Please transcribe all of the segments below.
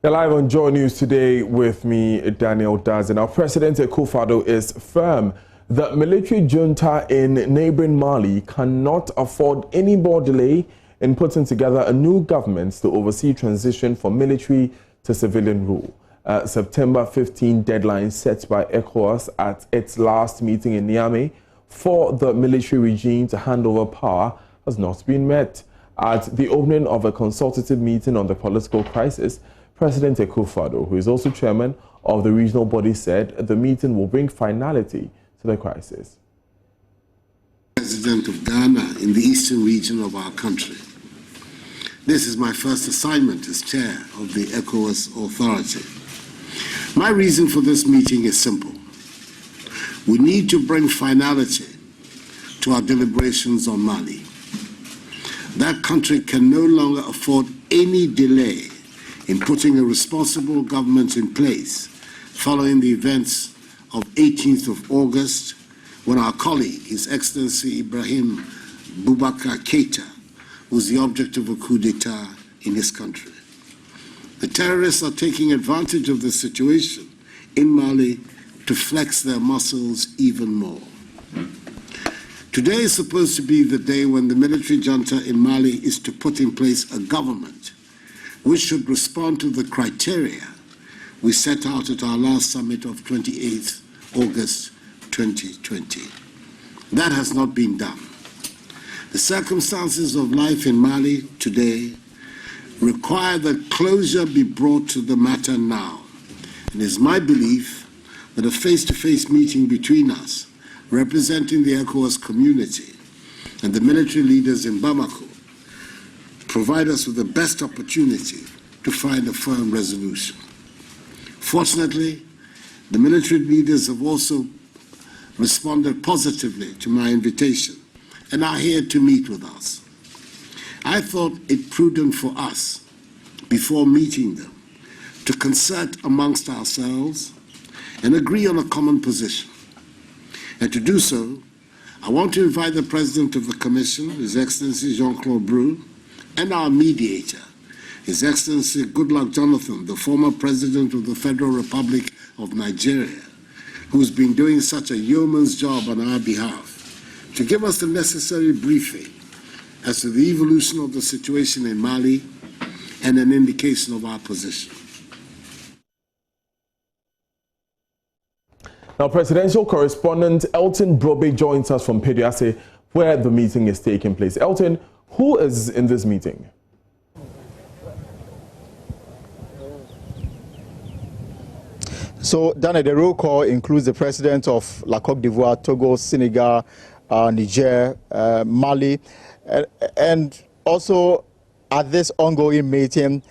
You're live on JoyNews today with me, Daniel Daz. Now, President Akufo-Addo is firm that military junta in neighboring Mali cannot afford any more delay in putting together a new government to oversee transition from military to civilian rule. September 15 deadline set by ECOWAS at its last meeting in Niamey for the military regime to hand over power has not been met. At the opening of a consultative meeting on the political crisis, President Akufo-Addo, who is also chairman of the regional body, said the meeting will bring finality to the crisis. President of Ghana in the eastern region of our country. This is my first assignment as chair of the ECOWAS Authority. My reason for this meeting is simple. We need to bring finality to our deliberations on Mali. That country can no longer afford any delay in putting a responsible government in place following the events of 18th of August, when our colleague, His Excellency Ibrahim Boubacar Keita, was the object of a coup d'etat in his country. The terrorists are taking advantage of the situation in Mali to flex their muscles even more. Today is supposed to be the day when the military junta in Mali is to put in place a government which should respond to the criteria we set out at our last summit of 28th August 2020. That has not been done. The circumstances of life in Mali today require that closure be brought to the matter now. And it is my belief that a face-to-face meeting between us, representing the ECOWAS community and the military leaders in Bamako, provide us with the best opportunity to find a firm resolution. Fortunately, the military leaders have also responded positively to my invitation and are here to meet with us. I thought it prudent for us, before meeting them, to concert amongst ourselves and agree on a common position. And to do so, I want to invite the President of the Commission, His Excellency Jean-Claude Brou, and our mediator, His Excellency Goodluck Jonathan, the former President of the Federal Republic of Nigeria, who's been doing such a yeoman's job on our behalf, to give us the necessary briefing as to the evolution of the situation in Mali and an indication of our position. Now, presidential correspondent Elton Brobe joins us from Peduase, where the meeting is taking place. Elton, who is in this meeting? So, Dana, the roll call includes the president of La Côte d'Ivoire, Togo, Senegal, Niger, Mali, and also at this ongoing meeting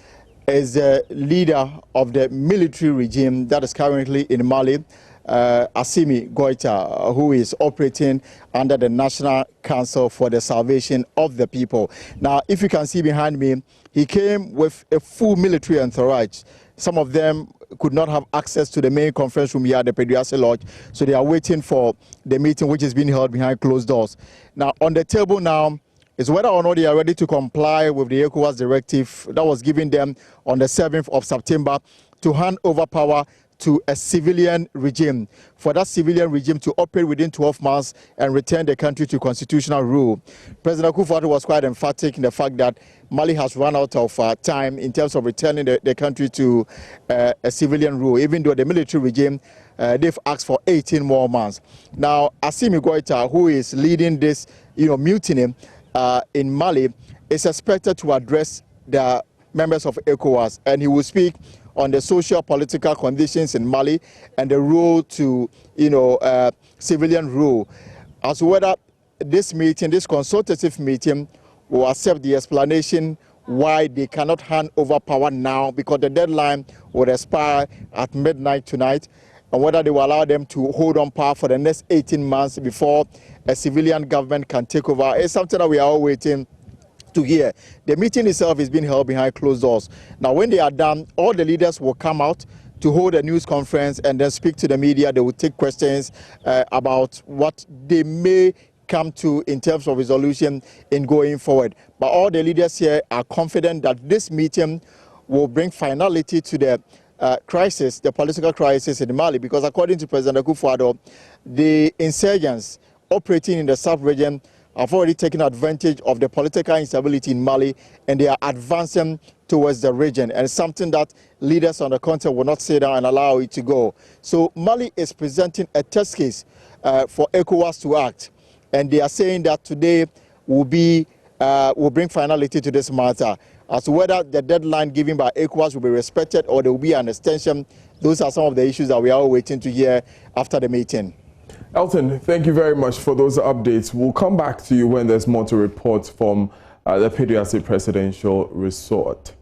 is the leader of the military regime that is currently in Mali, Assimi Goïta, who is operating under the National Council for the Salvation of the People. Now, if you can see behind me, he came with a full military entourage. Some of them could not have access to the main conference room here at the Peduase Lodge, so they are waiting for the meeting, which is being held behind closed doors. Now, on the table now is whether or not they are ready to comply with the ECOWAS directive that was given them on the 7th of September to hand over power to a civilian regime, for that civilian regime to operate within 12 months and return the country to constitutional rule. President Akufo-Addo was quite emphatic in the fact that Mali has run out of time in terms of returning the country to a civilian rule, even though the military regime, they've asked for 18 more months. Now, Assimi Goïta, who is leading this mutiny in Mali, is expected to address the members of ECOWAS, and he will speak on the social political conditions in Mali and the role to civilian rule, as to whether this meeting, this consultative meeting, will accept the explanation why they cannot hand over power now, because the deadline will expire at midnight tonight, and whether they will allow them to hold on power for the next 18 months before a civilian government can take over. It's something that we are all waiting to hear. The meeting itself is being held behind closed doors. Now, when they are done, all the leaders will come out to hold a news conference and then speak to the media. They will take questions about what they may come to in terms of resolution in going forward. But all the leaders here are confident that this meeting will bring finality to the crisis, the political crisis in Mali, because according to President Akufo-Addo, the insurgents operating in the sub-region have already taken advantage of the political instability in Mali, and they are advancing towards the region, and something that leaders on the continent will not sit down and allow it to go. So Mali is presenting a test case for ECOWAS to act, and they are saying that today will bring finality to this matter. As to whether the deadline given by ECOWAS will be respected or there will be an extension, those are some of the issues that we are all waiting to hear after the meeting. Elton, thank you very much for those updates. We'll come back to you when there's more to report from the Peduase Presidential Resort.